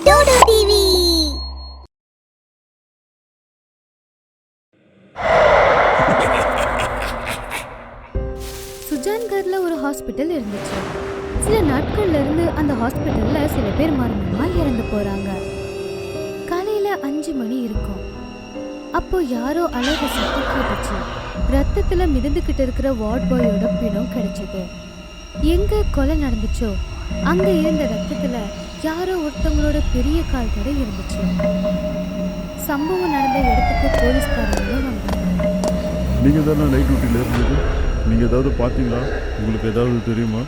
Dude TV. சுஜான்கர்ல ஒரு hospital இருந்துச்சு. சில நாட்கள்ல இருந்து அந்த ஹாஸ்பிட்டல்ல சில பேர் மரணமா இறந்து போறாங்க. காலையில 5 மணி இருக்கும். அப்போ யாரோ அழகு சத்தம் கேட்டுச்சு. ரத்தத்துல மிதந்துகிட்டு இருக்கிற வார்ட் பாயோட பிணம் கிடைச்சது. எங்க கொலை நடந்துச்சோ அங்க இருந்த ரத்தத்துல யாரோ ஒருத்தவங்களோட பெரிய கால் தடை இருந்துச்சு. சம்பவம் நடந்த இடத்துக்கு போலீஸ்காரங்களும் வந்தாங்க. நீங்க தானே நைட் டியூட்டில இருந்தது? நீங்க ஏதாவது பாத்தீங்களா? உங்களுக்கு ஏதாவது தெரியுமா?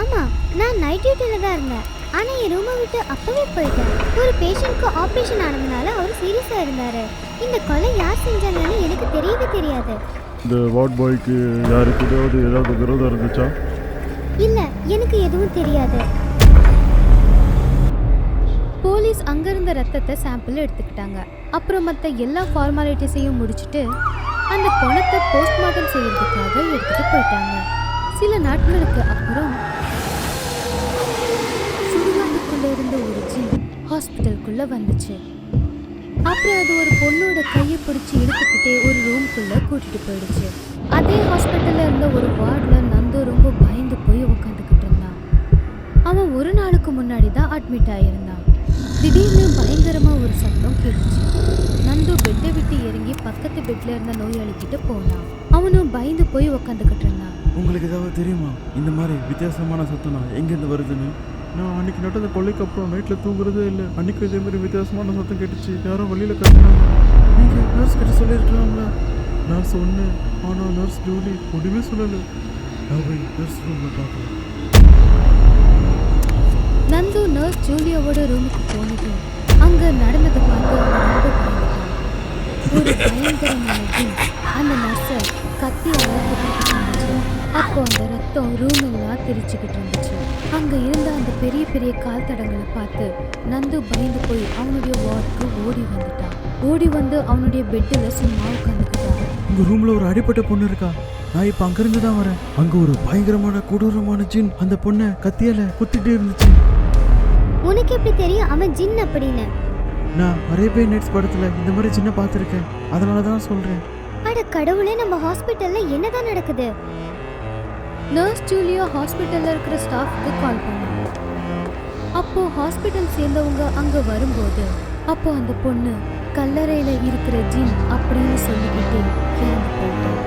ஆமா, நான் நைட் டியூட்டில தான் இருந்தேன். ஆனா என் ரூமை விட்டு அப்பவே போயிட்டேன். ஒரு பேஷண்ட்க்கு ஆபரேஷன் ஆனதுனால அவர் சீரியஸா இருந்தாரு. இந்த கொலை யார் செஞ்சாங்கன்னு எனக்கு தெரியவே தெரியாது. இந்த வார்ட் பாய்க்கு யாருக்கு ஏதாவது விரோதம் இருந்துச்சா? இல்ல, எனக்கு எதுவும் தெரியாது. போலீஸ் அங்க இருந்த ரத்தத்தை சாம்பிள் எடுத்துக்கிட்டாங்க. அப்புறம் மத்த எல்லா ஃபார்மாலிட்டிஸையும் முடிச்சுட்டு அந்த பணத்தை போஸ்ட்மார்ட்டம் செய்யறதுக்காக எடுத்துட்டு போயிட்டாங்க. சில நாட்களுக்கு அப்புறம் சுடுகாட்டுக்குள்ள இருந்த ஒரு ஜின் ஹாஸ்பிட்டலுக்குள்ள வந்துச்சு. அப்புறம் அது ஒரு பொண்ணோட கையை பிடிச்சி இழுத்துக்கிட்டே ஒரு ரூம்குள்ள கூட்டிட்டு போயிடுச்சு. அதே ஹாஸ்பிட்டல்ல இருந்த ஒரு வார்டுல நந்து ரொம்ப பயந்து போய் உட்காந்துக்கிட்டு இருந்தான். அவன் ஒரு நாளுக்கு முன்னாடி தான் அட்மிட் ஆயிருந்தான். திடீர்னு பயங்கரமா ஒரு சத்தம் கேட்டுச்சு. நந்து பெட்டை விட்டு இறங்கி பக்கத்து பெட்ல இருந்த நோயாளிக்கிட்ட போனான். அவனும் பயந்து போய் உட்காந்துக்கிட்டு இருந்தான். உங்களுக்கு ஏதாவது தெரியுமா இந்த மாதிரி வித்தியாசமான சத்தம் எங்கேருந்து வருதுன்னு? நான் அன்னைக்கு நடந்த கொலைக்கு அப்புறம் நைட்ல தூங்குறதே இல்லை. அன்னைக்கு இதே மாதிரி வித்தியாசமான சத்தம் கேட்டுச்சு. யாரோ வழியில கட்டினாங்க. நீங்க நர்ஸ் கிட்ட சொல்லியிருக்கலாம்ல. நான் சொன்னேன், ஆனா நர்ஸ் ஜூலி ஒன்றுமே சொல்லலை. நான் போய் நர்ஸ் ரூம்ல பார்க்கலாம். நந்து நர்ஸ் ஜூலியாவோட ரூமுக்கு போனது அங்க நடந்ததை பார்த்து ரொம்ப பயந்துட்டான். ஒரு பயங்கரமான ஜின் அந்த நர்ஸை கத்தியால குத்திக்கிட்டு இருந்துச்சு. அப்போ அந்த ரத்தம் ரூம் எல்லாம் தெரிச்சுக்கிட்டு இருந்துச்சு. அங்க இருந்த அந்த பெரிய பெரிய கால் தடங்களை பார்த்து நந்து பயந்து போய் அவனுடைய வார்டுக்கு ஓடி வந்துட்டான். ஓடி வந்து அவனுடைய பெட்டில் சும்மா உட்காந்துக்கிட்டான். உங்க ரூம்ல ஒரு அடிப்பட்ட பொண்ணு இருக்கா? நான் இப்ப அங்கிருந்து தான் வரேன். அங்க ஒரு பயங்கரமான கொடூரமான ஜின் அந்த பொண்ணை கத்தியால குத்திட்டே இருந்துச்சு. உனக்கு எப்படி தெரியும் அவன் ஜின் அப்படின்னு? நான் அரேபியன் நைட்ஸ் படத்துல இந்த மாதிரி ஜின்னை பார்த்துருக்கேன், அதனால தான் சொல்றேன். அட கடவுளே, நம்ம ஹாஸ்பிட்டல்ல என்னதான் நடக்குது? நர்ஸ் ஜூலியா ஹாஸ்பிட்டல்ல இருக்கிற ஸ்டாஃப்க்கு கால் பண்ணாங்க. அப்போ ஹாஸ்பிட்டல் சேர்ந்தவங்க அங்க வரும்போது அப்போ அந்த பொண்ணு கல்லறையில இருக்கிற ஜின் அப்படின்னு சொல்லிக்கிட்டு இறந்து போயிட்டான்.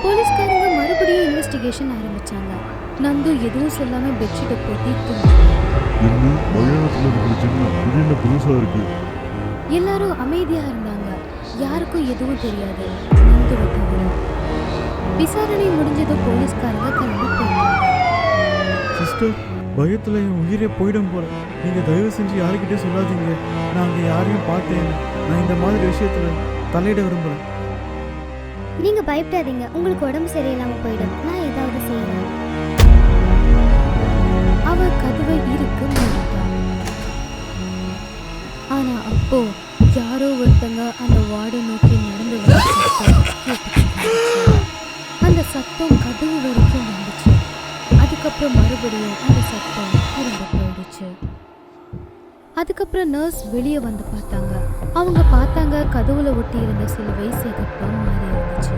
போலீஸ்காரங்க மறுபடியும் இன்வெஸ்டிகேஷன் ஆரம்பிச்சாங்க. நந்து எதுவும் சொல்லாம பெட்ஷீட்டை போட்டி தூங்கிட்டான். இன்னும் மலையாளத்தில் இருக்கிற சின்ன திடீர்னு புதுசா இருக்கு. எல்லாரும் அமைதியா இருந்தாங்க. யாருக்கும் எதுவும் தெரியாது, நந்துவை தவிர. விசாரணை முடிஞ்சது. போலீஸ்காரங்க கிளம்பி போயிட்டாங்க. சிஸ்டர், பயத்துல என் உயிரே போயிடும் போல. நீங்க தயவு செஞ்சு யாருக்கிட்டே சொல்லாதீங்க. நான் அங்க யாரையும் பார்த்தேன். நான் இந்த மாதிரி விஷயத்துல தலையிட விரும்புறேன். நீங்க பயப்படாதீங்க, உங்களுக்கு உடம்பு சரியில்லாம போயிடும். நான் ஏதாவது செய்யறேன். அவ கதவை இருக்கு மூடிட்டான். ஆனா அப்போ யாரோ ஒருத்தங்க அந்த வார்டை நோக்கி நடந்து வர சத்தம் கேட்டுக்கிட்டு. அந்த சத்தம் கதவு வரைக்கும் வந்துச்சு. அதுக்கப்புறம் மறுபடியும் அந்த சத்தம் திரும்ப போயிடுச்சு. அதுக்கப்புறம் நர்ஸ் வெளியே வந்து பார்த்தாங்க. அவங்க பார்த்தாங்க கதவுல ஒட்டி இருந்த சிலுவை சிகப்பா மாறி இருந்துச்சு.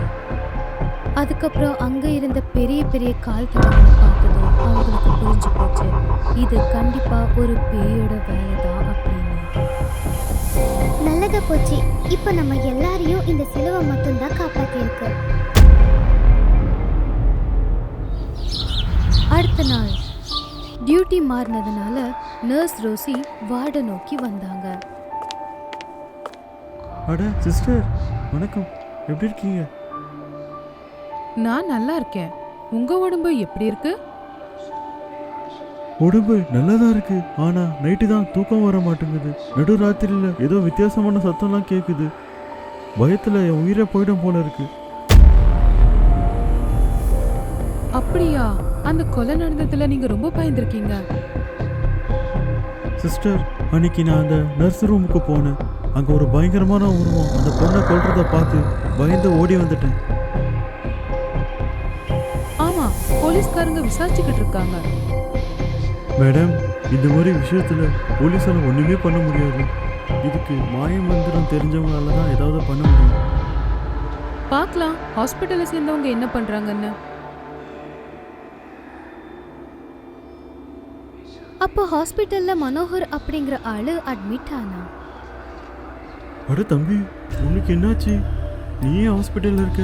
அதுக்கப்புறம் அங்க இருந்த பெரிய பெரிய கால் தடங்களை பார்த்ததும் அவங்களுக்கு புரிஞ்சு போச்சு, இது கண்டிப்பா ஒரு பேயோட வேலை தான் அப்படின்னு. நல்லதா போச்சு. இப்ப நம்ம எல்லாரையும் இந்த சிலுவை மட்டும்தான் காப்பாத்திருக்கு. அடுத்த நாள் டியூட்டி மாறினதுனால நர்ஸ் ரோசி வார்டை நோக்கி வந்தாங்க. அட சிஸ்டர், வணக்கம். எப்படி இருக்கீங்க? நான் நல்லா இருக்கேன். உங்க உடம்பு எப்படி இருக்கு? உடம்பு நல்லதா இருக்கு. ஆனா நைட்டு தான் தூக்கம் வர மாட்டேங்குது. நடு ராத்திரியில ஏதோ வித்தியாசமான சத்தம்லாம் கேக்குது. பயத்துல என் உயிரை போயிடும் போல இருக்கு. அப்படியா? அந்த கொலை நடந்ததுல நீங்க ரொம்ப பயந்துருக்கீங்க. சிஸ்டர், அன்னைக்கு நான் அந்த நர்ஸ் ரூமுக்கு போனேன். அங்க ஒரு பயங்கரமான உருவம் அந்த பொண்ணை கொல்றத பார்த்து பயந்து ஓடி வந்துட்டேன். ஆமா, போலீஸ் போலீஸ்காரங்க விசாரிச்சுக்கிட்டு இருக்காங்க. மேடம், இந்த மாதிரி விஷயத்துல போலீஸால ஒண்ணுமே பண்ண முடியாது. இதுக்கு மாய மந்திரம் தெரிஞ்சவங்களால தான் ஏதாவது பண்ண முடியும். பார்க்கலாம் ஹாஸ்பிட்டல்ல சேர்ந்தவங்க என்ன பண்றாங்கன்னு. அப்போ ஹாஸ்பிட்டல்ல மனோகர் அப்படிங்கிற ஆளு அட்மிட் ஆனா. அட தம்பி, உனக்கு என்னாச்சு? நீ ஏன் ஹாஸ்பிட்டல்ல இருக்க?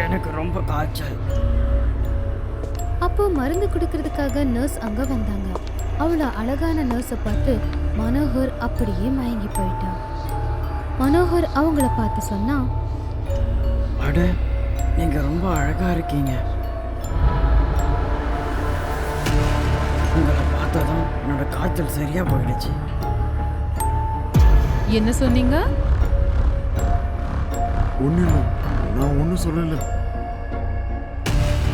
எனக்கு ரொம்ப காய்ச்சல். அப்போ மருந்து கொடுக்கறதுக்காக நர்ஸ் அங்க வந்தாங்க. அவளை அழகான நர்ஸை பார்த்து மனோகர் அப்படியே மயங்கி போயிட்டான். மனோகர் அவங்கள பார்த்து சொன்னா, அட, நீங்க ரொம்ப அழகா இருக்கீங்க. உங்களை பார்த்ததும் என்னோட காய்ச்சல் சரியா போயிடுச்சு. என்ன சொன்னீங்க? ஒன்றும் இல்லை, நான் ஒன்றும் சொல்லலை.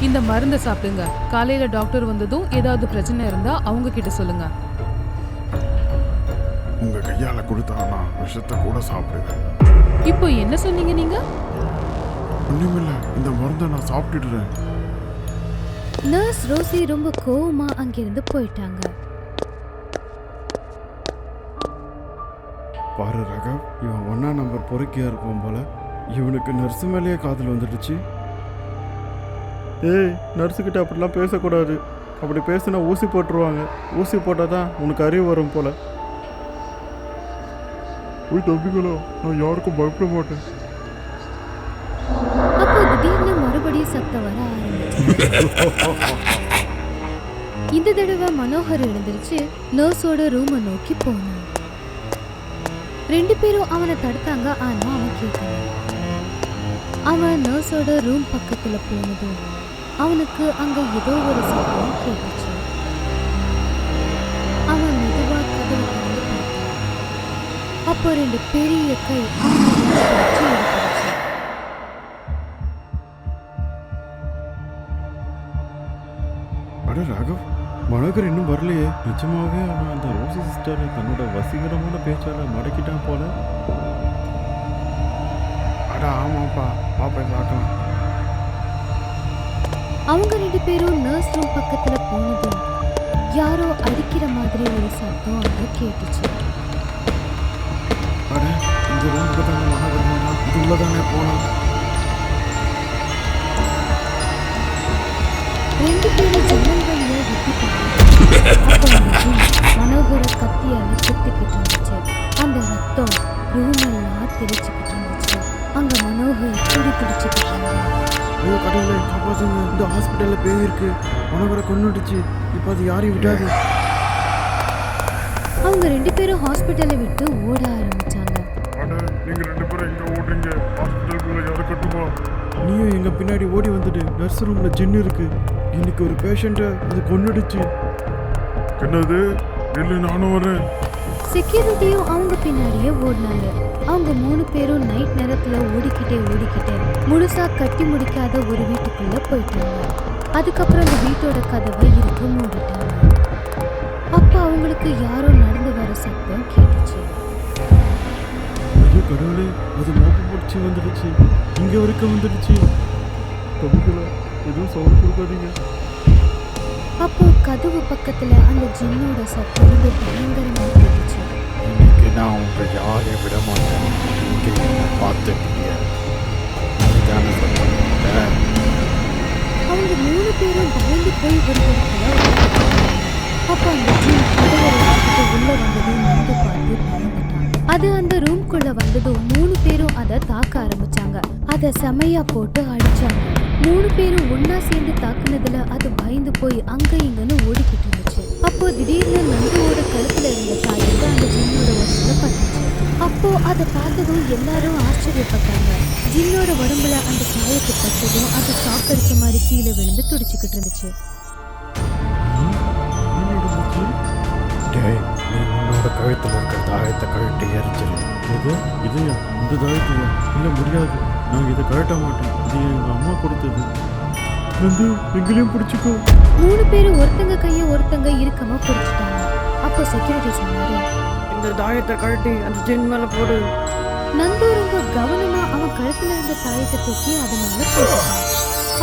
இந்த மருந்தை சாப்பிடுங்க. காலையில டாக்டர் வந்ததும் ஏதாவது பிரச்சனை இருந்தா அவங்க கிட்ட சொல்லுங்க. உங்க கையால கொடுத்தா நான் விஷத்தை கூட சாப்பிடுவேன். இப்போ என்ன சொன்னீங்க நீங்க? ஒண்ணுமில்ல, இந்த மருந்தை நான் சாப்பிட்டுடுறேன். நர்ஸ் ரோசி ரொம்ப கோவமா அங்கிருந்து போயிட்டாங்க. பாரு ரகம், இவன் 1ஆம் நம்பர் பொறுக்கியா இருக்கும் போல. இவனுக்கு நர்ஸு மேலேயே காதல் வந்துடுச்சு. ஏய், நர்ஸுக்கிட்ட அப்படிலாம் பேசக்கூடாது. அப்படி பேசினா ஊசி போட்டுருவாங்க. ஊசி போட்டால் தான் உனக்கு அறிவு வரும் போல. போய் தம்பிகளா, நான் யாருக்கும் பயப்பட மாட்டேன். அப்போ திடீர்னு மறுபடியும் சத்தம் வர ஆரம்பிச்சு. இந்த தடவை மனோகர் எழுந்திருச்சு நர்ஸோட ரூமை நோக்கி போனான். 2 பேரும் அவனை தடுத்தாங்க. ஆனா அவன் கேட்கல. அவன் நர்ஸோட ரூம் பக்கத்துல போனதும் அவனுக்கு அங்க ஏதோ ஒரு சத்தம் கேட்டுச்சு. அவன் மெதுவா கதவை திறந்து பார்த்தான். அப்போ 2 பெரிய கை அவனை எடுத்துச்சு. அட ராகவ், மனோகர் இன்னும் வரலையே. நிஜமாவே அவன் அந்த ரோசி சிஸ்டரை தன்னோட வசீகரமான பேச்சால மடக்கிட்டான் போல. அட ஆமாப்பா, பாப்பா பார்க்கலாம். அவங்க 2 பேரும் நர்ஸ் ரூம் பக்கத்துல போனதும் யாரோ அடிக்கிற மாதிரி ஒரு சத்தம் அங்க கேட்டுச்சு. அட, இந்த ரூமுக்கு தானே மனோகர் போனா, இது உள்ளதானே போனா. 2 பேரும் ஜன்னல் வழியா விட்டுட்டாங்க. அப்போ அந்த room மனோகர கத்தியால குத்திக்கிட்டு இருந்துச்சு. அந்த ரத்தம் ரூமெல்லாம் தெரிச்சுக்கிட்டு இருந்துச்சு. அங்க மனோகர் துடிச்சுக்கிட்டு இருந்தான். ஐயோ கடவுளே, காப்பாத்துங்க, இந்த ஹாஸ்பிட்டல்ல பேய் இருக்கு. மனோகரை கொன்னுடுச்சு. இப்போ அது யாரையும் விடாது. அவங்க 2 பேரும் ஹாஸ்பிட்டலை விட்டு ஓட ஆரம்பிச்சாங்க. அட, நீங்க 2 பேரும் எங்க ஓடுறீங்க? ஹாஸ்பிட்டலுக்குள்ள யாரை கட்டுமா? நீயும் எங்க பின்னாடி ஓடி வந்துட்டு. நர்ஸ் ரூம்ல ஜின்னு இருக்கு. இன்னைக்கு ஒரு பேஷண்ட்டை அது கொன்னுடுச்சு. என்னது? இல்லை, நானும் வரேன். செக்யூரிட்டியும் அவங்க பின்னாடியே ஓடினாங்க. அவங்க 3 பேரும் நைட் நேரத்துல ஓடிக்கிட்டே முழுசா கட்டி முடிக்காத ஒரு வீட்டுக்குள்ள போயிட்டாங்க. அதுக்கப்புறம் அந்த வீட்டோட கதவை இருக்க மூடிட்டாங்க. அப்ப அவங்களுக்கு யாரோ நடந்து வர சத்தம் கேட்டுச்சு. ஐயோ கடவுளே, அது மோப்ப பிடிச்சி வந்துடுச்சு. இங்க வரைக்கும் வந்துடுச்சு. தம்பிகளா, எதுவும் சவுண்ட் கொடுக்காதீங்க. அப்போ கதவு பக்கத்துல அந்த ஜின்னோட சத்தம் ரொம்ப பயங்கரமா கேட்டுச்சு. இன்னைக்கு நான் உங்க யாரையும் விட மாட்டேன். இங்கே என்ன பார்த்துட்டீங்க? அதுதானே சொல்றேன். அவங்க 3 பேரும் பயந்து போய் வருவதற்குள்ள அப்போ அந்த ஜின் கதவை உள்ள வந்ததும் வந்து பார்த்து பயந்துட்டான். அது அந்த ரூம்குள்ள வந்ததும் 3 பேரும் அதை தாக்க ஆரம்பிச்சாங்க. அதை செமையா போட்டு அடிச்சாங்க. 3 பேரும் ஒன்னா சேர்ந்து தாக்குனதுல அது பயந்து போய் அங்க இங்கன்னு ஓடிக்கிட்டு இருந்துச்சு. அப்போ திடீர்னு நந்துவோட கழுத்துல இருந்த காயத்தை அந்த ஜின்னோட உடம்புல பட்டுச்சு. அப்போ அதை பார்த்ததும் எல்லாரும் ஆச்சரியப்பட்டாங்க. ஜின்னோட உடம்புல அந்த காயத்தை பட்டதும் அது சாக்கடிச்ச மாதிரி கீழே விழுந்து துடிச்சுக்கிட்டு இருந்துச்சு. டேய், நீ உன்னோட கழுத்தில் இருக்கிற தாயத்தை கழட்டி எரிச்சிரு. இதையா? இந்த தாயத்தையா? இல்லை முடியாது, நாங்கள் இதை கழட்ட மாட்டோம். இது எங்கள் அம்மா கொடுத்தது. நந்து, எங்களையும் பிடிச்சிக்கோ. 3 பேரும் ஒருத்தங்க கையை ஒருத்தங்க இறுக்கமா பிடிச்சிட்டாங்க. அப்போ செக்யூரிட்டி சொன்னாரு, இந்த தாயத்தை கழட்டி அந்த ஜின் மேல போடு. நந்து ரொம்ப கவனமா அவன் கழுத்துல இருந்த தாயத்தை தூக்கி அது மேல போட்டான்.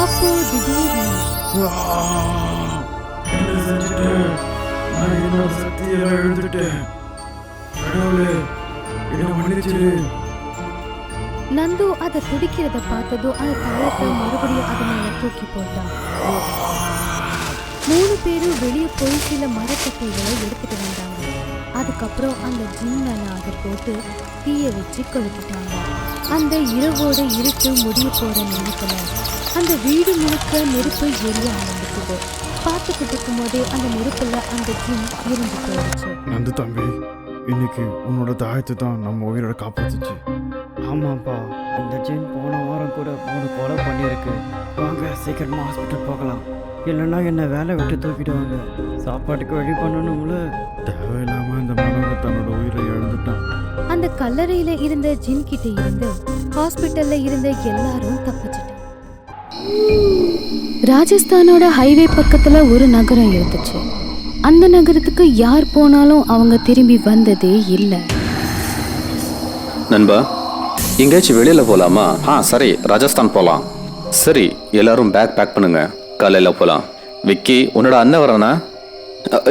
அப்போ திடீர்னு என்ன செஞ்சுட்டேன்? நான் என்னோட சக்தியெல்லாம் எழுந்துட்டேன். கடவுளே, என்னை மன்னிச்சிடு. நந்து அதை துடிக்கிறத பார்த்ததும் அந்த தாயத்தை மறுபடியும் அது மேல தூக்கி போட்டான். 3 பேரும் வெளியே போய் சில மரக்கட்டைகளை எடுத்துட்டு வந்தாங்க. அதுக்கப்புறம் அந்த ஜின் மேல அதை போட்டு தீய வச்சு கொளுத்திட்டாங்க. அந்த இரவோட இருட்டு முடிய போற நேரத்துல அந்த வீடு முழுக்க நெருப்பு எரிய ஆரம்பிச்சது. பார்த்துக்கிட்டு இருக்கும் போதே அந்த நெருப்புல அந்த ஜின் இருந்து போயிடுச்சு. நந்து தம்பி, இன்னைக்கு உன்னோட தாயத்தை தான் நம்ம உயிரோட காப்பாத்துச்சு. ஆமாப்பா, இந்த ஜின் போன வாரம் கூட 3 கொலை பண்ணியிருக்கு. வாங்க சீக்கிரமா ஹாஸ்பிட்டல் போகலாம், இல்லைன்னா என்ன வேலை விட்டு தூக்கிடுவாங்க. சாப்பாட்டுக்கு வழி பண்ணணும்ல. தேவையில்லாம இந்த மனோகர் தன்னோட உயிரை இழந்துட்டான். அந்த கல்லறையில இருந்த ஜின் கிட்ட இருந்து ஹாஸ்பிட்டல்ல இருந்த எல்லாரும் தப்பிச்சிட்டாங்க. ராஜஸ்தானோட ஹைவே பக்கத்துல ஒரு நகரம் இருந்துச்சு. அந்த நகரத்துக்கு யார் போனாலும் அவங்க திரும்பி வந்ததே இல்லை. நண்பா, எங்கேயாச்சும் வெளியில் போகலாமா? சரி, ராஜஸ்தான் போகலாம். சரி, எல்லாரும் பேக் பண்ணுங்க, காலையில் போகலாம். விக்கி, உன்னோட அண்ணன் வரானா?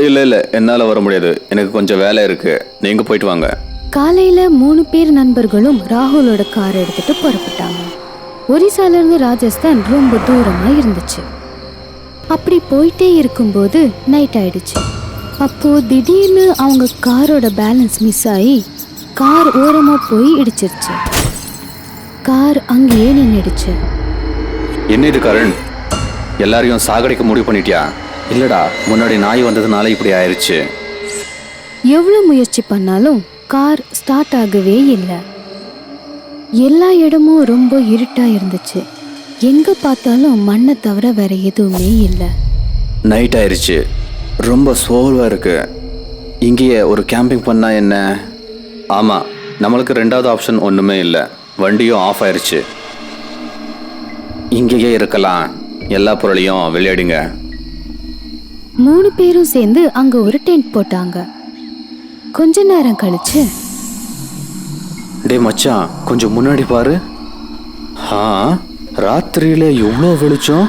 இல்லை, என்னால் வர முடியாது, எனக்கு கொஞ்சம் வேலை இருக்கு. நீங்கள் போயிட்டு வாங்க. காலையில 3 பேர் நண்பர்களும் ராகுலோட காரை எடுத்துட்டு புறப்பட்டாங்க. ஒரிசால இருந்து ராஜஸ்தான் ரொம்ப தூரமா இருந்துச்சு. அப்படி போயிட்டே இருக்கும்போது நைட் ஆயிடுச்சு. அப்போ திடீர்னு அவங்க காரோட பேலன்ஸ் மிஸ் ஆகி கார் ஓரமா போய் இடிச்சிருச்சு. கார் அங்கேயே நின்றுடுச்சு. என்ன இது கரண், எல்லாரையும் சாகடிக்க முடிவு பண்ணிட்டியா? இல்லடா, முன்னாடி நாய் வந்ததுனால இப்படி ஆயிடுச்சு. எவ்வளவு முயற்சி பண்ணாலும் கார் ஸ்டார்ட் ஆகவே இல்லை. எல்லா இடமும் ரொம்ப இருட்டா இருந்துச்சு. எங்க பார்த்தாலும் மண்ணை தவிர வேற எதுவுமே இல்லை. நைட் ஆயிடுச்சு, ரொம்ப சோர்வாக இருக்கு. இங்கேயே ஒரு கேம்பிங் பண்ணா என்ன? ஆமாம், நம்மளுக்கு 2வது ஆப்ஷன் ஒன்றுமே இல்லை. வண்டியும் ஆஃப் ஆயிடுச்சு. இங்கேயே இருக்கலாம், எல்லா பொருளையும் விளையாடுங்க. 3 பேரும் சேர்ந்து அங்க ஒரு டென்ட் போட்டாங்க. கொஞ்ச நேரம் கழிச்சு, டே மச்சான், கொஞ்சம் முன்னாடி பாரு. ராத்திரியில எவ்வளோ வெளிச்சம்.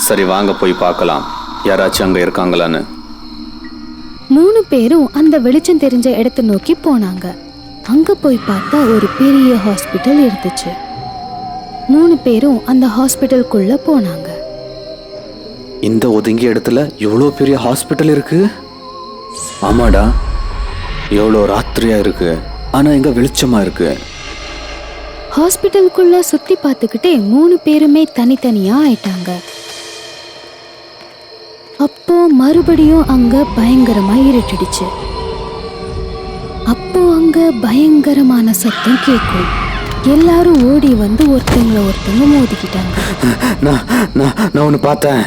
சரி, வாங்க போய் பார்க்கலாம், யாராச்சும் அங்கே இருக்காங்களான்னு. 3 பேரும் அந்த வெளிச்சம் தெரிஞ்ச இடத்தை நோக்கி போனாங்க. அங்க போய் பார்த்தா ஒரு பெரிய ஹாஸ்பிட்டல் இருந்துச்சு. 3 பேரும் அந்த ஹாஸ்பிட்டலுக்குள்ள போனாங்க. இந்த ஒதுங்கிய இடத்துல எவ்வளோ பெரிய ஹாஸ்பிட்டல் இருக்கு. ஆமாடா, எவ்வளோ ராத்திரியா இருக்கு, ஆனா இங்க வெளிச்சமா இருக்கு. ஹாஸ்பிட்டலுக்குள்ள சுத்தி பார்த்துக்கிட்டே 3 பேருமே தனித்தனியா ஆயிட்டாங்க. அப்போ மறுபடியும் அங்க பயங்கரமா இருட்டிடுச்சு. அப்போ அங்க பயங்கரமான சத்தம் கேட்கும். எல்லாரும் ஓடி வந்து ஒருத்தங்க மோதிக்கிட்டாங்க. நான் ஒன்று பார்த்தேன்.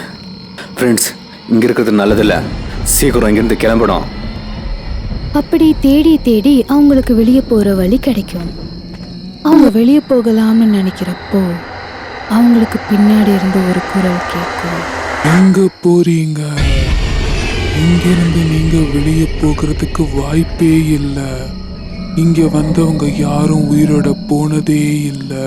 ஃப்ரெண்ட்ஸ், இங்க இருக்கிறது நல்லதில்ல, சீக்கிரம் இங்கிருந்து கிளம்பணும். அப்படி தேடி தேடி அவங்களுக்கு வெளியே போற வழி கிடைக்கும். அவங்க வெளியே போகலாம்னு நினைக்கிறப்போ அவங்களுக்கு பின்னாடி இருந்து ஒரு குரல் கேட்கும். எங்க போறீங்க? இங்கிருந்து நீங்க வெளியே போகிறதுக்கு வாய்ப்பே இல்லை. இங்க வந்தவங்க யாரும் உயிரோட போனதே இல்லை.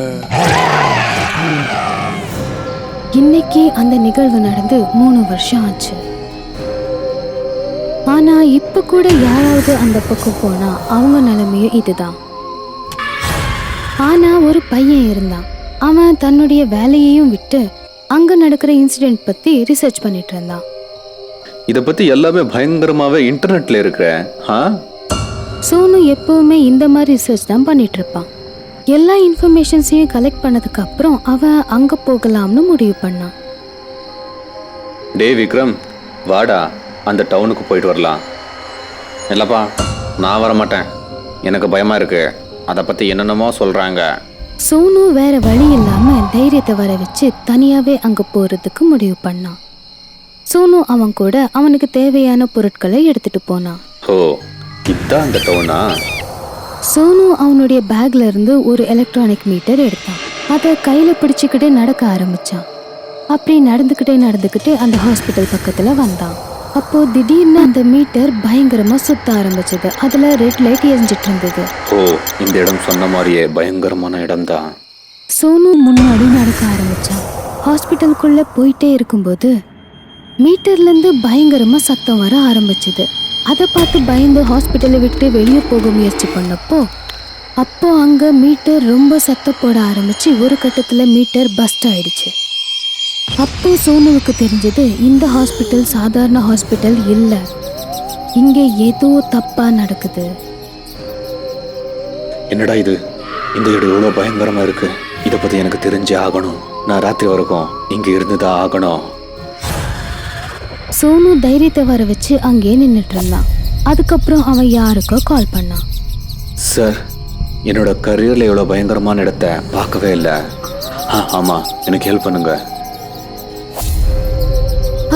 இன்னைக்கு அந்த நிகழ்வு நடந்து 3 வருஷம் ஆச்சு. ஆனா இப்ப கூட யாராவது அந்த பக்கம் போனா அவங்க நிலைமையும் இதுதான். ஆனா ஒரு பையன் இருந்தான். அவன் தன்னுடைய வேலையையும் விட்டு அங்க நடக்கிற இன்சிடென்ட் பத்தி ரிசர்ச் பண்ணிட்டு இருந்தான். இதை பத்தி எல்லாமே பயங்கரமாவே இன்டர்நெட்ல இருக்கிற. சோனு எப்பவுமே இந்த மாதிரி ரிசர்ச் தான் பண்ணிட்டு இருப்பான். எல்லா இன்ஃபர்மேஷன்ஸையும் கலெக்ட் பண்ணதுக்கு அப்புறம் அவன் அங்க போகலாம்னு முடிவு பண்ணான். டே விக்ரம், வாடா, அந்த டவுனுக்கு போயிட்டு வரலாம். இல்லப்பா, நான் வர மாட்டேன், எனக்கு பயமா இருக்கு. அதை பத்தி என்னென்னமோ சொல்றாங்க. சோனு வேற வழி இல்லாம தைரியத்தை வர வச்சு தனியாவே அங்க போறதுக்கு முடிவு பண்ணான். சோனு அவன் கூட அவனுக்கு தேவையான பொருட்களை எடுத்துட்டு போனான். ஓ, இதான் அந்த டவுனா? சோனு அவனுடைய பேக்ல இருந்து ஒரு எலக்ட்ரானிக் மீட்டர் எடுத்தான். அதை கையில பிடிச்சுக்கிட்டே நடக்க ஆரம்பிச்சான். அப்படி நடந்துக்கிட்டே அந்த ஹாஸ்பிட்டல் பக்கத்துல வந்தான். அப்போ திடீர்னு அந்த மீட்டர் பயங்கரமா சுத்த ஆரம்பிச்சது. அதுல ரெட் லைட் எரிஞ்சிட்டு இருந்தது. ஓ, இந்த இடம் சொன்ன மாதிரியே பயங்கரமான இடம் தான். சோனு முன்னாடி நடக்க ஆரம்பிச்சான். ஹாஸ்பிட்டலுக்குள்ள போயிட்டே இருக்கும்போது மீட்டர்லேருந்து பயங்கரமா சத்தம் வர ஆரம்பிச்சது. அதை பார்த்து பயந்து ஹாஸ்பிட்டலை விட்டு வெளியே போக முயற்சி பண்ணப்போ அப்போ அங்க மீட்டர் ரொம்ப சத்தம் போட ஆரம்பிச்சு ஒரு கட்டத்துல மீட்டர் பஸ்ட் ஆயிடுச்சு. அப்போ சோனுவுக்கு தெரிஞ்சது இந்த ஹாஸ்பிட்டல் சாதாரண ஹாஸ்பிட்டல் இல்லை, இங்கே ஏதோ தப்பா நடக்குது. என்னடா இது, இந்த இடம் எவ்வளோ பயங்கரமா இருக்கு. இதை பத்தி எனக்கு தெரிஞ்சே ஆகணும். நான் ராத்திரி வரைக்கும் இங்க இருந்துதான் ஆகணும். சோனு தைரியத்தை வர வச்சு அங்கே நின்றுட்டு இருந்தான். அதுக்கப்புறம் அவன் யாருக்கோ கால் பண்ணான். சார், என்னோட கரியர்ல எவ்வளோ பயங்கரமான இடத்தை பார்க்கவே இல்லை. ஆமா, எனக்கு ஹெல்ப் பண்ணுங்க.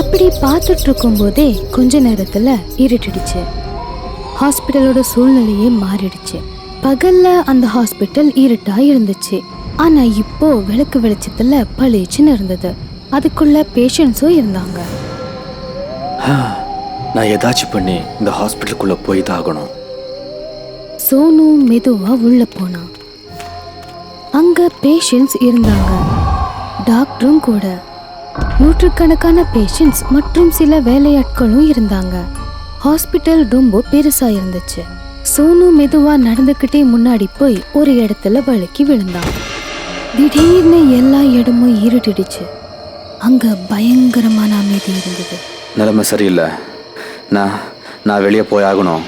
அப்படி பார்த்துட்டு இருக்கும் போதே கொஞ்ச நேரத்துல இருட்டிடுச்சு. ஹாஸ்பிட்டலோட சூழ்நிலையே மாறிடுச்சு. பகல்ல அந்த ஹாஸ்பிட்டல் இருட்டா இருந்துச்சு. ஆனா இப்போ விளக்கு வெளிச்சத்துல பளிச்சுன்னு இருந்தது. அதுக்குள்ள பேஷண்ட்ஸும் இருந்தாங்க. நான் ஏதாச்சும் பண்ணி இந்த ஹாஸ்பிட்டலுக்குள்ள போய் தான் ஆகணும். சோனு மெதுவா உள்ள போனான். அங்க பேஷண்ட்ஸ் இருந்தாங்க, டாக்டரும் கூட. நூற்றுக்கணக்கான பேஷண்ட்ஸ் மற்றும் சில வேலையாட்களும் இருந்தாங்க. ஹாஸ்பிட்டல் ரொம்ப பெருசா இருந்துச்சு. சோனு மெதுவா நடந்துக்கிட்டே முன்னாடி போய் ஒரு இடத்துல வழுக்கி விழுந்தான். திடீர்னு எல்லா இடமும் இருட்டிடுச்சு. அங்க பயங்கரமான அமைதி இருந்தது. நிலைமை சரியில்லை, நான் வெளியே போய் ஆகணும்.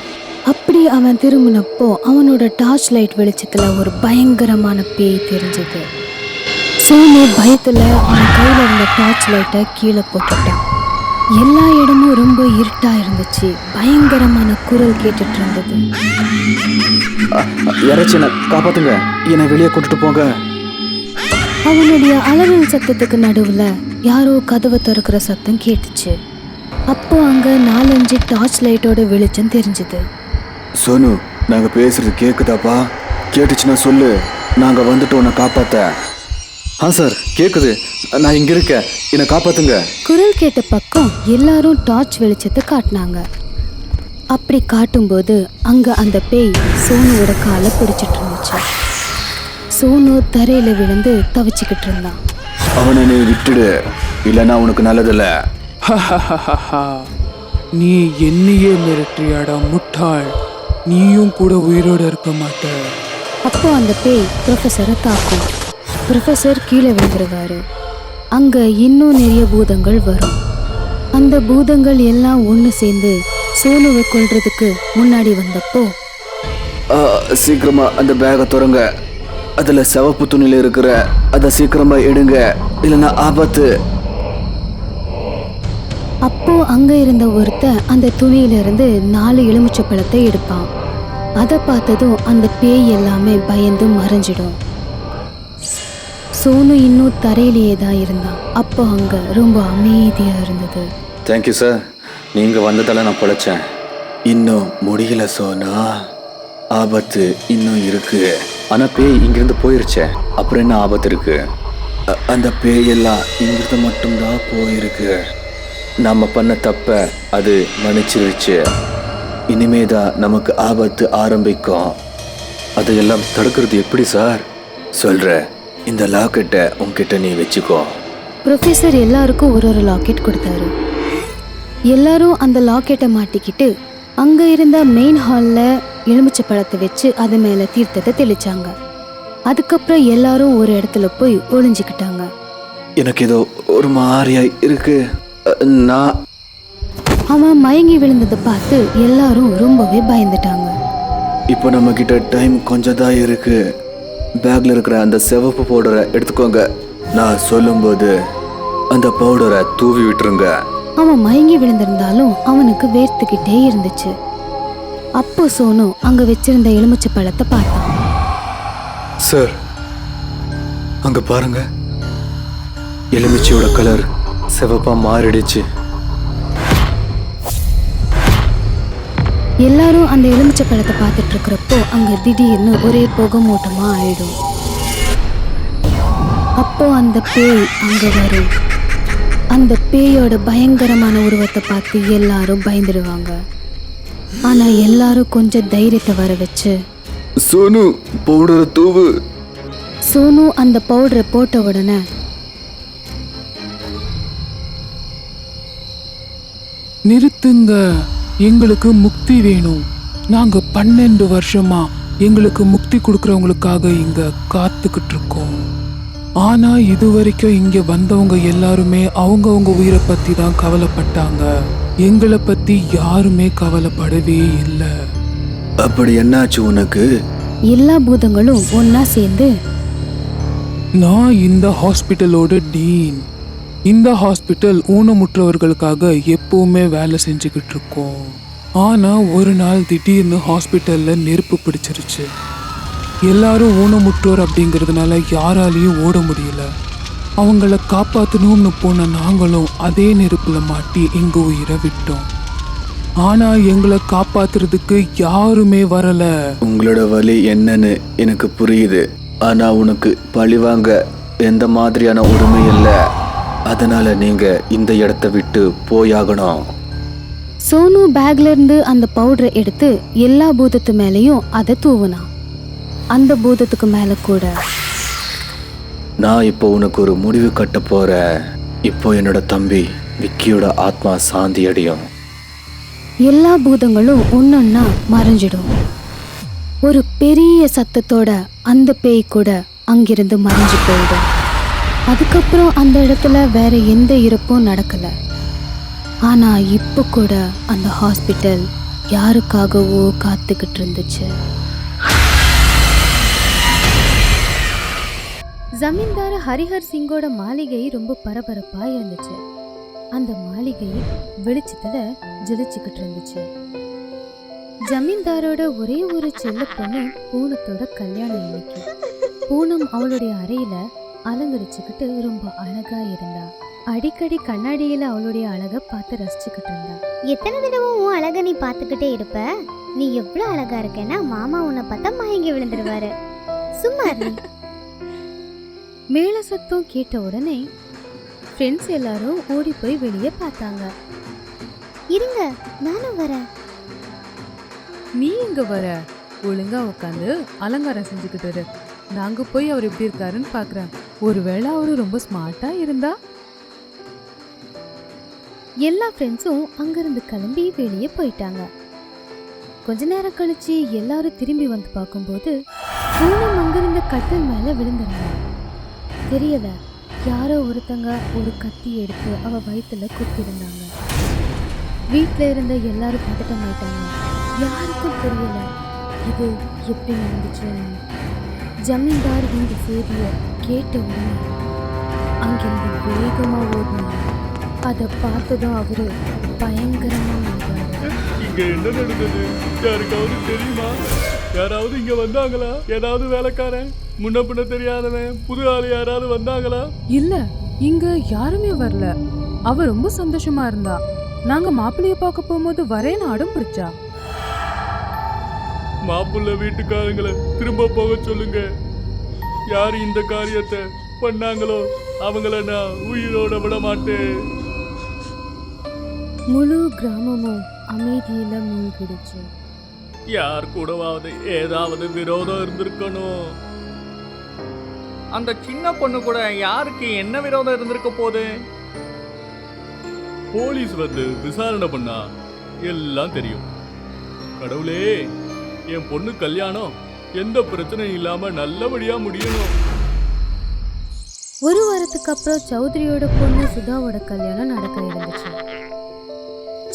அப்படி அவன் திரும்பினப்போ அவனோட டார்ச் லைட் வெளிச்சத்துல ஒரு பயங்கரமான பேய் தெரிஞ்சது. சோனு பயத்துல அவன் கையில இருந்த டார்ச் லைட்டை கீழே போட்டுட்டான். எல்லா இடமும் ரொம்ப இருட்டா இருந்துச்சு. பயங்கரமான குரல் கேட்டுட்டு இருந்தது. யாராச்சும் என்ன காப்பாத்துங்க, என்னை வெளியே கூட்டிட்டு போங்க. அவனுடைய அலறல் சத்தத்துக்கு நடுவுல யாரோ கதவை திறக்கிற சத்தம் கேட்டுச்சு. அப்போ அங்க 4-5 டார்ச் லைட்டோட வெளிச்சம் தெரிஞ்சது. சோனு, நாங்க பேசுறது கேக்குதாப்பா? கேட்டுச்சுன்னா சொல்லு, நாங்க வந்துட்டு உன்னை காப்பாத்த. சார் கேக்குது, நான் இங்க இருக்கேன், என்னை காப்பாத்துங்க. குரல் கேட்ட பக்கம் எல்லாரும் டார்ச் வெளிச்சத்தை காட்டினாங்க. அப்படி காட்டும்போது அங்க அந்த பேய் சோனுவோட காலை பிடிச்சிட்டு இருந்துச்சு. சோனு தரையில விழுந்து தவிச்சுக்கிட்டு இருந்தான். அவனை நீ விட்டுடு, இல்லைன்னா உனக்கு நல்லதில்ல. நீ என்னையே மிரட்டியாடா முட்டாள், நீயும் கூட உயிரோட இருக்க மாட்ட. அப்போ அந்த பேய் ப்ரொஃபஸரை தாக்கும். ப்ரொஃபஸர் கீழே விழுந்துருவாரு. அங்க இன்னும் நிறைய பூதங்கள் வரும். அந்த பூதங்கள் எல்லாம் ஒன்று சேர்ந்து சோனுவை கொல்றதுக்கு முன்னாடி வந்தப்போ, சீக்கிரமா அந்த பேகை திறங்க, அதுல சிவப்பு துணியில இருக்கிற அதை சீக்கிரமா எடுங்க, இல்லைன்னா ஆபத்து. அப்போ அங்க இருந்த ஒருத்தன் அந்த துணியில இருந்து 4 எலுமிச்சை பழத்தை எடுப்பான். அதை பார்த்ததும் அந்த பேய் எல்லாமே பயந்து மறைஞ்சிடும். சோனு இன்னும் தரையிலேயே தான் இருந்தான். அப்போ அங்க ரொம்ப அமைதியா இருந்தது. தேங்க்யூ சார், நீங்க வந்ததால நான் பொழைச்சேன். இன்னும் முடியல சோனா, ஆபத்து இன்னும் இருக்கு. ஆனா பேய் இங்கிருந்து போயிருச்சே, அப்புறம் என்ன ஆபத்து இருக்கு? அந்த பேய் எல்லாம் இங்கிருந்து மட்டும்தான் போயிருக்கு. நாம பண்ண தப்ப அது மன்னிச்சிருச்சு. இனிமேதான் நமக்கு ஆபத்து ஆரம்பிக்கும். அதையெல்லாம் தடுக்கிறது எப்படி சார்? சொல்ற, இந்த லாக்கெட்டை உன்கிட்ட நீ வச்சுக்கோ. ப்ரொஃபஸர் எல்லாருக்கும் ஒரு லாக்கெட் கொடுத்தாரு. எல்லாரும் அந்த லாக்கெட்டை மாட்டிக்கிட்டு அங்க இருந்த மெயின் ஹால்ல எலுமிச்சை பழத்தை வச்சு அது மேல தீர்த்தத்தை தெளிச்சாங்க. அதுக்கப்புறம் எல்லாரும் ஒரு இடத்துல போய் ஒளிஞ்சுக்கிட்டாங்க. எனக்கு ஏதோ ஒரு மாதிரியா இருக்கு. அவன் மயங்கி விழுந்ததை பார்த்து எல்லாரும் ரொம்பவே பயந்துட்டாங்க. இப்போ நம்ம கிட்ட டைம் கொஞ்சம் தான் இருக்கு. பேக்ல இருக்கிற அந்த சிவப்பு பவுடரை எடுத்துக்கோங்க. நான் சொல்லும்போது அந்த பவுடரை தூவி விட்டுருங்க. அவன் மயங்கி விழுந்திருந்தாலும் அவனுக்கு வேர்த்துக்கிட்டே இருந்துச்சு. அப்போ சோனு அங்க வச்சிருந்த எலுமிச்சை பழத்தை பார்த்தான். சார், அங்க பாருங்க, எலுமிச்சையோட கலர் சிவப்பா மாறிடுச்சு. எல்லாரும் அந்த எலுமிச்சை பழத்தை பார்த்துட்டு இருக்கிறப்போ அங்க திடீர்னு ஒரே புகை மூட்டமா ஆயிடும். அப்போ அந்த பேய் அங்க வரும். அந்த பேயோட பயங்கரமான உருவத்தை பார்த்து எல்லாரும் பயந்துடுவாங்க. ஆனா எல்லாரும் கொஞ்சம் தைரியத்தை வர வச்சு, சோனு பவுடரை தூவு. சோனு அந்த பவுடரை போட்ட உடனே நிறுத்துங்க, எங்களுக்கு முக்தி வேணும். நாங்க 12 வருஷமா எங்களுக்கு முக்தி கொடுக்கறவங்களுக்காக இங்க காத்துக்கிட்டு இருக்கோம். ஆனா இதுவரைக்கும் இங்க வந்தவங்க எல்லாருமே அவங்கவங்க உயிரை பத்தி தான் கவலைப்பட்டாங்க. எங்களை பத்தி யாருமே கவலைப்படவே இல்லை. அப்படி என்னாச்சு உனக்கு? எல்லா பூதங்களும் ஒன்னா சேர்ந்து, நான் இந்த ஹாஸ்பிட்டலோட டீன். இந்த ஹாஸ்பிட்டல் ஊனமுற்றவர்களுக்காக எப்பவுமே வேலை செஞ்சுக்கிட்டு இருக்கோம். ஆனா ஒரு நாள் திடீர்னு ஹாஸ்பிட்டல்ல நெருப்பு பிடிச்சிருச்சு. எல்லாரும் ஊனமுற்றோர் அப்படிங்கிறதுனால யாராலையும் ஓட முடியல. அவங்கள காப்பாற்றணும்னு போன நாங்களும் அதே நெருப்புல மாட்டி எங்க உயிரை விட்டோம். ஆனா எங்களை காப்பாத்துறதுக்கு யாருமே வரல. உங்களோட வலி என்னன்னு எனக்கு புரியுது. ஆனா உனக்கு பழிவாங்க எந்த மாதிரியான உரிமை இல்லை. அதனால நீங்க இந்த இடத்த விட்டு போயாகணும். சோனு பேக்ல இருந்து அந்த பவுடரை எடுத்து எல்லா பூதத்து மேலேயும் அதை தூவுனான். அந்த பூதத்துக்கு மேல கூட, நான் இப்போ உனக்கு ஒரு முடிவு கட்ட போறேன். இப்போ என்னோட தம்பி விக்கியோட ஆத்மா சாந்தி அடையும். எல்லா பூதங்களும் ஒன்னொன்னா மறைஞ்சிடும். ஒரு பெரிய சத்தத்தோட அந்த பேய் கூட அங்கிருந்து மறைஞ்சு போயிடும். அதுக்கப்புறம் அந்த இடத்துல வேற எந்த இறப்பும் நடக்கல. ஆனா இப்போ கூட அந்த ஹாஸ்பிட்டல் யாருக்காகவோ காத்துக்கிட்டு இருந்துச்சு. ஜமீன்தார் ஹரிஹர் சிங்கோட மாளிகை ரொம்ப பரபரப்பா இருந்துச்சு. அந்த மாளிகை வெளிச்சத்துல ஜொலிச்சுக்கிட்டு இருந்துச்சு. ஜமீன்தாரோட ஒரே ஒரு செல்ல பொண்ணு பூனத்தோட கல்யாணம் இன்னைக்கு. பூனம் அவளுடைய அறையில அலங்கரிச்சுக்கிட்டு ரொம்ப அழகா இருந்தா. அடிக்கடி கண்ணாடியில அவளுடைய அழகை பார்த்து ரசிச்சுக்கிட்டு இருந்தா. எத்தனை தடவை உன் அழகை நீ பார்த்துக்கிட்டே இருப்ப? நீ எவ்வளவு அழகா இருக்கேன்னா மாமா உன்னை பார்த்தா மயங்கி விழுந்துருவாரு. சும்மா இரு. மேல சத்தம் கேட்ட உடனே ஃப்ரெண்ட்ஸ் எல்லாரும் ஓடி போய் வெளியே பார்த்தாங்க. இருங்க, நானும் வரேன். நீ இங்க வர? ஒழுங்கா உட்காந்து அலங்காரம் செஞ்சுக்கிட்டு இரு. நாங்க போய் அவர் எப்படி இருக்காருன்னு பாக்குறேன். ஒருவேளை அவரு ரொம்ப ஸ்மார்ட்டா இருந்தா. எல்லா ஃப்ரெண்ட்ஸும் அங்கிருந்து கிளம்பி வெளியே போயிட்டாங்க. கொஞ்ச நேரம் கழிச்சு எல்லாரும் திரும்பி வந்து பார்க்கும்போது பூனம் அங்கிருந்த கட்டில் மேல விழுந்திருந்தாங்க. தெரியல, யாரோ ஒருத்தங்க ஒரு கத்தி எடுத்து அவ வயிற்றுல குத்திருந்தாங்க. வீட்டில் இருந்த எல்லாரும் பதட்டமாயிட்டாங்க. யாருக்கும் தெரியல இது எப்படி நடந்துச்சுன்னு. ஜமீன்தார் இந்த செய்தியை கேட்ட உடனே அங்கிருந்து வேகமா ஓடினார். அதை பார்த்ததும் அவரு பயங்கரமா வந்தாரு. இங்க என்ன நடந்தது? யாருக்காவது தெரியுமா? யாராவது இங்க வந்தாங்களா? ஏதாவது வேலைக்காரன், முன்ன பின்ன தெரியாதவன், புது ஆள் யாராவது வந்தாங்களா? இல்ல, இங்க யாருமே வரல. அவ ரொம்ப சந்தோஷமா இருந்தா. நாங்க மாப்பிள்ளைய பார்க்க போகும்போது வரேன்னு அடம் பிடிச்சா. மாப்பிள்ளை வீட்டுக்காரங்களை திரும்ப போக சொல்லுங்க. யாரு இந்த காரியத்தை பண்ணாங்களோ அவங்கள நான் உயிரோட விட மாட்டேன். முழு கிராமமும் அமைதியில மூழ்கிடுச்சு. யார் கூடவாவது ஏதாவது விரோதம் இருந்திருக்கணும். அந்த சின்ன பொண்ணு கூட யாருக்கு என்ன விரோதம் இருந்திருக்க போகுது? போலீஸ் வந்து விசாரணை பண்ணா எல்லாம் தெரியும். கடவுளே, என் பொண்ணு கல்யாணம் எந்த பிரச்சனையும் இல்லாம நல்லபடியா முடியணும். ஒரு வாரத்துக்கு அப்புறம் சௌத்ரியோட பொண்ணு சுதாவோட கல்யாணம் நடக்க இருந்துச்சு.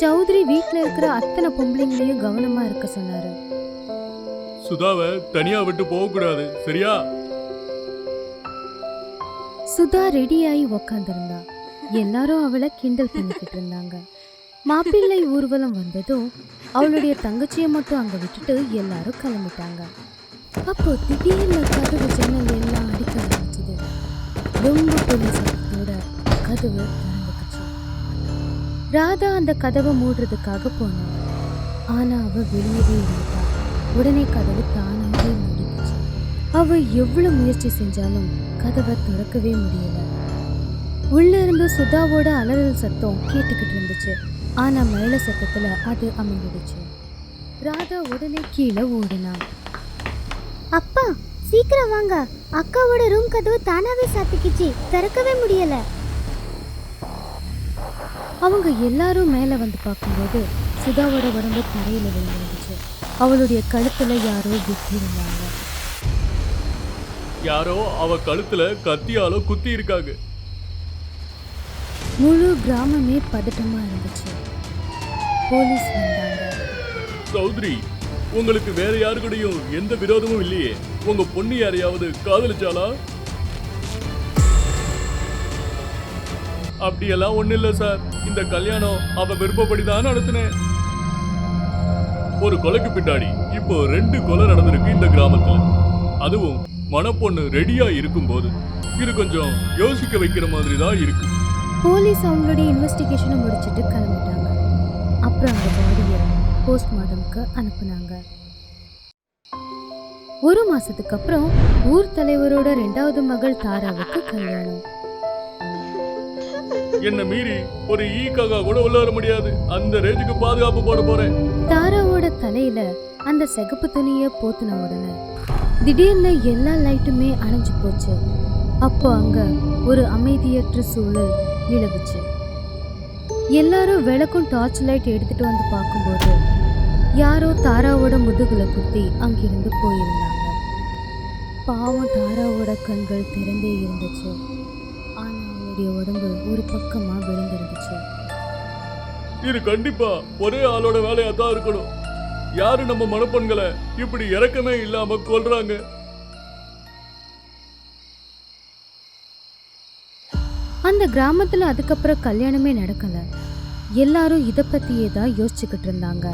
சௌத்ரி வீட்டுல இருக்கிற அத்தனை பொம்பளைங்களையும் கவனமா இருக்க சொன்னாரு. சுதாவை தனியா விட்டு போக கூடாது, சரியா? சுதா ரெடியாகி உக்காந்துருந்தா. எல்லாரும் அவளை கிண்டல் பண்ணிக்கிட்டு இருந்தாங்க. மாப்பிள்ளை ஊர்வலம் வந்ததும் அவளுடைய தங்கச்சியை மட்டும் அங்க விட்டுட்டு எல்லாரும் கிளம்பிட்டாங்க. அப்போ திடீர்னு கதவு ஜன்னல் எல்லாம் அடிக்க ஆரம்பிச்சது. ரொம்ப பெரிய சத்தத்தோட கதவு திறந்துக்குச்சு. ராதா அந்த கதவை மூடுறதுக்காக போனா. ஆனா அவ வெளியவே இருந்துட்டா. உடனே கதவு தானாவே மூடிக்குச்சு. அவ எவ்வளவு முயற்சி செஞ்சாலும் கதவை திறக்கவே முடியல. உள்ள இருந்து சுதாவோட அலறல் சத்தம் கேட்டுக்கிட்டு இருந்துச்சு. ஆனா மேல சத்தத்துல அது அமைஞ்சிடுச்சு. ராதா உடனே கீழே ஓடினா. அப்பா, சீக்கிரம் வாங்க. அக்காவோட ரூம் கதவு தானாவே சாத்திக்கிச்சு, திறக்கவே முடியல. அவங்க எல்லாரும் மேலே வந்து பார்க்கும்போது சுதாவோட உடம்பு தரையில் விழுந்துருந்துச்சு. அவளுடைய கழுத்துல யாரோ குத்திருந்தாங்க. யாரோ அவ கழுத்துல கத்தியாலோ குத்தி இருக்காங்க. முழு கிராமமே பதட்டமா இருந்துச்சு. போலீஸ் வந்தாங்க. சௌத்ரி, உங்களுக்கு வேற யாரு கூடயும் எந்த விரோதமும் இல்லையே? உங்க பொண்ணு யாரையாவது காதலிச்சாலா? அப்படியெல்லாம் ஒண்ணு இல்ல சார். இந்த கல்யாணம் அவ விருப்பப்படிதான் நடத்தினேன். ஒரு கொலைக்கு பின்னாடி இப்போ 2 கொலை நடந்திருக்கு இந்த கிராமத்துல. அதுவும் மணப்பொண்ணு ரெடியா இருக்கும்போது இது கொஞ்சம் யோசிக்க வைக்கிற மாதிரி தான் இருக்கு. போலீஸ் அவங்களுடைய இன்வெஸ்டிகேஷனை முடிச்சுட்டு கிளம்பிட்டாங்க. அப்புறம் அந்த பாடியை போஸ்ட்மார்ட்டம்க்கு அனுப்புனாங்க. 1 மாசத்துக்கு அப்புறம் ஊர் தலைவரோட 2வது மகள் தாராவுக்கு கல்யாணம். என்ன மீறி ஒரு ஈக்காக கூட உள்ள வர முடியாது. அந்த ரேஞ்சுக்கு பாதுகாப்பு போட போறேன். தாராவோட தலையில அந்த சிகப்பு துணியை போத்தின உடனே திடீர்னு எல்லா லைட்டுமே அணைஞ்சு போச்சு. அப்போ அங்க ஒரு அமைதியற்ற சூழல் நிலவுச்சு. எல்லாரும் விளக்கும் டார்ச் லைட் எடுத்துட்டு வந்து பார்க்கும்போது யாரோ தாராவோட முதுகுல குத்தி அங்கிருந்து போயிருந்தாங்க. பாவம் தாராவோட கண்கள் திறந்தே இருந்துச்சு. ஆனா அவளுடைய உடம்பு ஒரு பக்கமா விழுந்திருந்துச்சு. இது கண்டிப்பா ஒரே ஆளோட வேலையா தான் இருக்கணும். யாரு நம்ம மணப்பெண்களை இப்படி இறக்கமே இல்லாம கொல்றாங்க? அந்த கிராமத்துல அதுக்கப்புறம் கல்யாணமே நடக்கல. எல்லாரும் இத பத்தியே தான் யோசிச்சுக்கிட்டு இருந்தாங்க.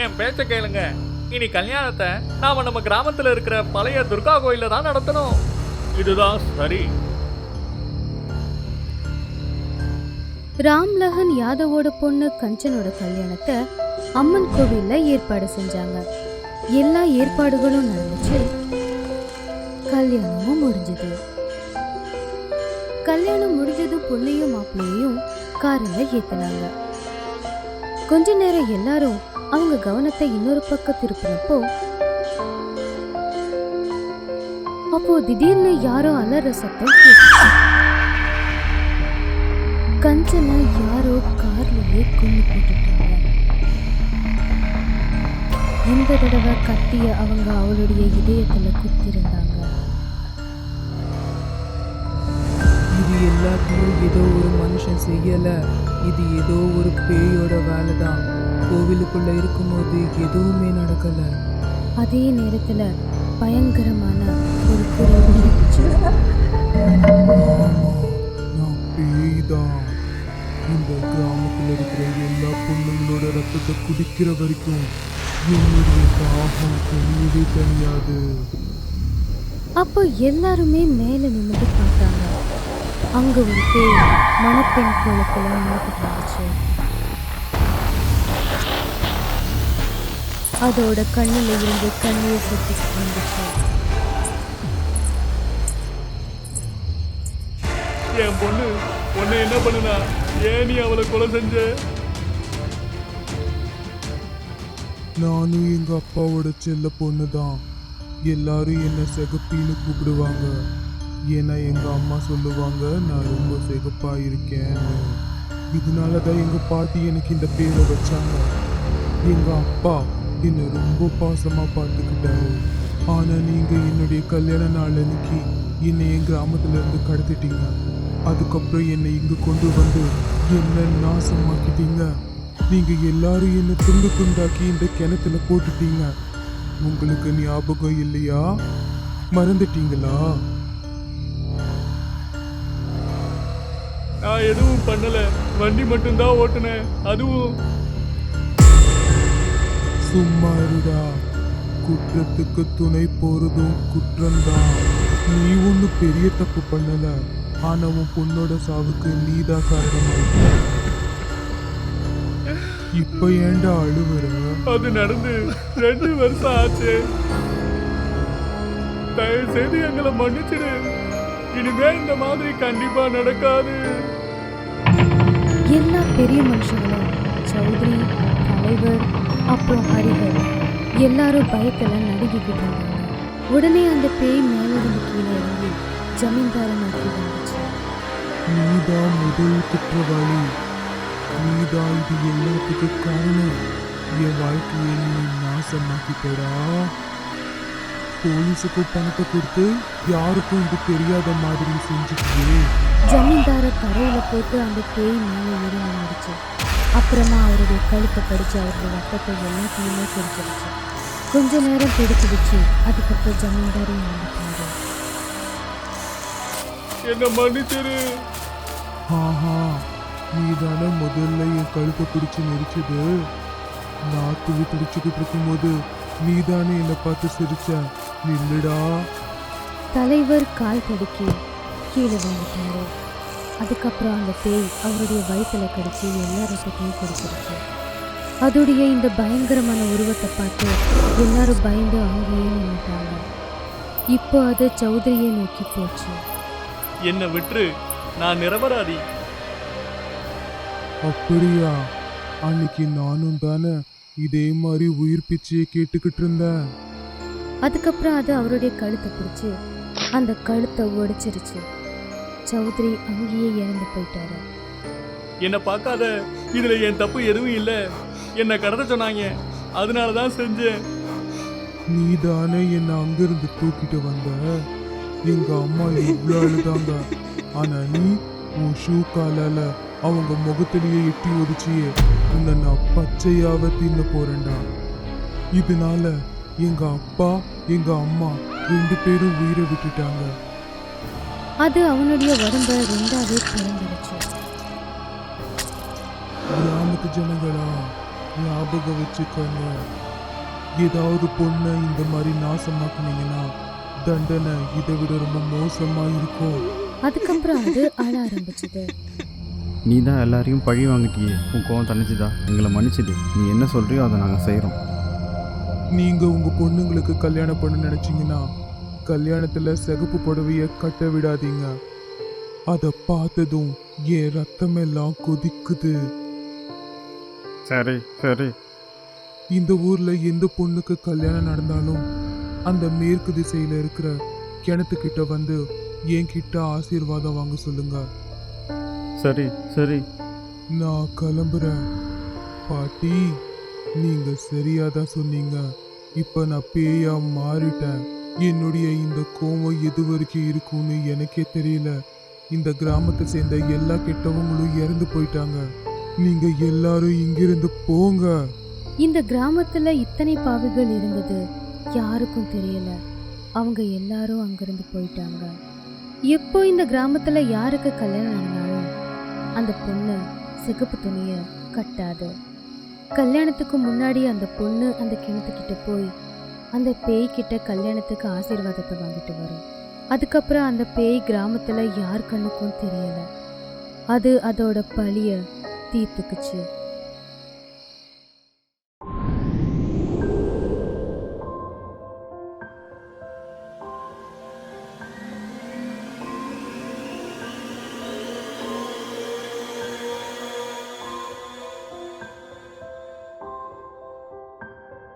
என் பேச்ச கேளுங்க. இனி கல்யாணத்தை நாம நம்ம கிராமத்துல இருக்கிற பழைய துர்கா கோயில தான் நடத்தணும். இதுதான் சரி. ராம்லஹன் யாதவோட பொண்ணு கஞ்சனோட கல்யாணத்தை அம்மன் கோவில்ல ஏற்பாடு செஞ்சாங்க. எல்லா ஏற்பாடுகளும் நடந்துச்சு. கல்யாணமும் முடிஞ்சது. கல்யாணம் முடிஞ்சதும் பொண்ணையும் மாப்பிள்ளையும் காரில் ஏத்துனாங்க. கொஞ்ச நேரம் எல்லாரும் அவங்க கவனத்தை இன்னொரு பக்கம் திருப்பினப்போ அப்போ திடீர்னு யாரோ அலற சத்தம் கேட்டுச்சு. கஞ்சனை யாரோ கார்லயே கொண்டு போட்டுட்டாங்க. இந்த தடவை கத்திய அவங்க அவளுடைய இதயத்துல குத்திருந்தாங்க. இது எல்லாத்தையும் ஏதோ ஒரு மனுஷன் செய்யல, இது ஏதோ ஒரு பேயோட வேலை தான். கோவிலுக்குள்ள இருக்கும்போது எதுவுமே நடக்கல. அதே நேரத்துல பயங்கரமான ஒரு குரல் கேட்டுச்சு. நான் பேய்தான். இந்த கிராமத்துல இருக்கிற எல்லா பொண்ணுங்களோட ரத்தத்தை குடிக்கிற வரைக்கும் என்னுடைய தாகம் தனியவே தனியாது. அப்போ எல்லாருமே மேல நின்று பார்த்தாங்க. அங்க ஒரு பேய் மணப்பெண் கோலத்துல நின்றுட்டு இருந்துச்சு. அதோட கண்ணில இருந்து கண்ணீர் சொட்டிட்டு வந்துச்சு. என் பொண்ணு உன்னை என்ன பண்ணுனா? ஏன் நீ அவளை கொலை செஞ்ச? நானும் எங்க அப்பாவோட செல்ல பொண்ணு தான். எல்லாரும் என்ன சிகப்பின்னு கூப்பிடுவாங்க. ஏன்னா எங்க அம்மா சொல்லுவாங்க நான் ரொம்ப சிகப்பா இருக்கேன்னு. இதனாலதான் எங்க பாட்டி எனக்கு இந்த பேரை வச்சாங்க. எங்க அப்பா என்னை ரொம்ப பாசமா பார்த்துக்கிட்டாரு. ஆனா நீங்க என்னுடைய கல்யாண நாள் அன்னைக்கு என்னை என் கிராமத்துல இருந்து கடத்திட்டீங்க. அதுக்கப்புறம் என்னை இங்க கொண்டு வந்து என்ன நாசமாக்கிட்டீங்க. நீங்க எல்லாரும் என்ன துண்டு துண்டாக்கி இந்த கிணத்துல போட்டுட்டீங்க. உங்களுக்கு ஞாபகம் இல்லையா? மறந்துட்டீங்களா? நான் எதுவும் பண்ணல, வண்டி மட்டும்தான் ஓட்டுனேன். அதுவும் சும்மா இருடா. குற்றத்துக்கு துணை போறதும் குற்றம்தான். நீ ஒன்னும் பெரிய தப்பு பண்ணல. ஆனா உன் பொண்ணோட சாவுக்கு நீதான் காரணமாயிட்ட. இப்ப ஏன்டா அழுவுற? அது நடந்து 2 வருஷம் ஆச்சு. தயவு செய்து எங்களை மன்னிச்சிடு. இனிமே இந்த மாதிரி கண்டிப்பா நடக்காது. எல்லா பெரிய மனுஷங்களும் சௌத்ரி, தலைவர், அப்புறம் ஹரிஹர் எல்லாரும் பயத்துல நடுங்கிக்கிட்டு இருந்தாங்க. உடனே அந்த பேய் மேல இருந்து கீழே இறங்கி ஜமீன்தாரை நோக்கி வந்துச்சு. நீதான் முதல் குற்றவாளி. நீதான் இது எல்லாத்துக்கும் காரணம். என் வாழ்க்கையை நீ நாசமாக்கிட்டடா. போலீஸுக்கு பணத்தை கொடுத்து யாருக்கும் இது தெரியாத மாதிரி செஞ்சுக்கியே. ஜமீன்தார தரையில போட்டு அந்த பேய் மேலே ஏறி நின்றுச்சு. அப்புறமா அவருடைய கழுத்தை கடிச்சு அவருடைய ரத்தத்தை எல்லாத்தையுமே குடிச்சிருச்சு. கொஞ்ச நேரம் பிடிச்சிடுச்சு. அதுக்கப்புறம் ஜமீன்தாரி இறந்துட்டாரு. என்ன மன்னிச்சிரு. ஆஹா, நீ தானே முதல்ல என் கழுத்தை பிடிச்சு நெரிச்சது. நான் துளி துடிச்சுக்கிட்டு இருக்கும்போது நீ தானே என்னை பார்த்து சிரிச்ச. நில்லுடா. தலைவர் கால் தடுக்கி கீழே வந்துட்டாரு. அதுக்கப்புறம் அந்த பேய் அவருடைய வயிற்றுல கடிச்சு எல்லா ரசத்தையும் குடிச்சிருச்சு. அதோடைய இந்த பயங்கரமான உருவத்தை பார்த்து எல்லாரும் பயந்து அங்கேயே நின்றுட்டாங்க. இப்போ அது சௌத்ரியை நோக்கி போச்சு. என்னை விட்டுரு, நான் நிரபராதி. அப்படியா? அன்னைக்கு நானும் தானே இதே மாதிரி உயிர் பிச்சையை கேட்டுக்கிட்டு இருந்தேன். அதுக்கப்புறம் அது அவருடைய கழுத்தை பிடிச்சு அந்த கழுத்தை ஒடிச்சிருச்சு. சௌத்ரி அங்கேயே இறந்து போயிட்டாரு. என்னை பார்க்காத, இதுல என் தப்பு எதுவும் இல்ல. என்னை கடத்த சொன்னாங்க, அதனால தான் செஞ்சேன். நீ தானே என்னை அங்கிருந்து தூக்கிட்டு வந்த. எங்க அம்மா எவ்வளோ அழுதாங்க. ஆனா நீ உன் ஷூ காலால அவங்க முகத்திலேயே எட்டி ஒடிச்சியே. உன்னை நான் பச்சையாவ தின்ன போறேன்டா. இதனால எங்க அப்பா எங்க அம்மா 2 பேரும் உயிரை விட்டுட்டாங்க. அது அவனுடைய உடம்ப ரெண்டாவே பிறந்துருச்சு. கிராமத்து ஜனங்களா, ஞாபகம் வச்சுக்கோங்க. ஏதாவது பொண்ணை இந்த மாதிரி நாசமாக்குனீங்கன்னா தண்டனை இதை விட ரொம்ப மோசமா இருக்கும். அதுக்கப்புறம் அது அழ ஆரம்பிச்சது. நீ தான் எல்லாரையும் பழி வாங்கிட்டியே. உன் கோவம் தணிச்சுதா? எங்களை மன்னிச்சிடு. நீ என்ன சொல்றியோ அதை நாங்கள் செய்கிறோம். நீங்க உங்க பொண்ணுங்களுக்கு கல்யாணம் பண்ண நினைச்சீங்கன்னா கல்யாணத்துல சிகப்பு புடவைய கட்ட விடாதீங்க. அதை பார்த்ததும் என் ரத்தமெல்லாம் கொதிக்குது. சரி சரி. இந்த ஊர்ல எந்த பொண்ணுக்கு கல்யாணம் நடந்தாலும் அந்த மேற்கு திசையில இருக்கிற கிணத்துக்கிட்ட வந்து என்கிட்ட ஆசீர்வாதம் வாங்க சொல்லுங்க. சரி சரி. நான் கிளம்புறேன். பாட்டி, நீங்க சரியாதான் சொன்னீங்க. இப்ப நான் பேயா மாறிட்டேன். என்னுடைய இந்த கோவம் எது வரைக்கும் இருக்கும்னு எனக்கே தெரியல. இந்த கிராமத்தை சேர்ந்த எல்லா கெட்டவங்களும் இறந்து போயிட்டாங்க. நீங்க எல்லாரும் இங்கிருந்து போங்க. இந்த கிராமத்துல இத்தனை பாவிகள் இருந்தது யாருக்கும் தெரியல. அவங்க எல்லாரும் அங்கிருந்து போயிட்டாங்க. எப்போ இந்த கிராமத்துல யாருக்கு கல்யாணம் நடந்தாலும் அந்த பொண்ணு சிகப்பு துணிய கட்டாது. கல்யாணத்துக்கு முன்னாடி அந்த பொண்ணு அந்த கிணத்துக்கிட்ட போய் அந்த பேய்கிட்ட கல்யாணத்துக்கு ஆசீர்வாதத்தை வாங்கிட்டு வரும். அதுக்கப்புறம் அந்த பேய் கிராமத்துல யார் கண்ணுக்கும் தெரியல. அது அதோட பழிய தீர்த்துக்குச்சு.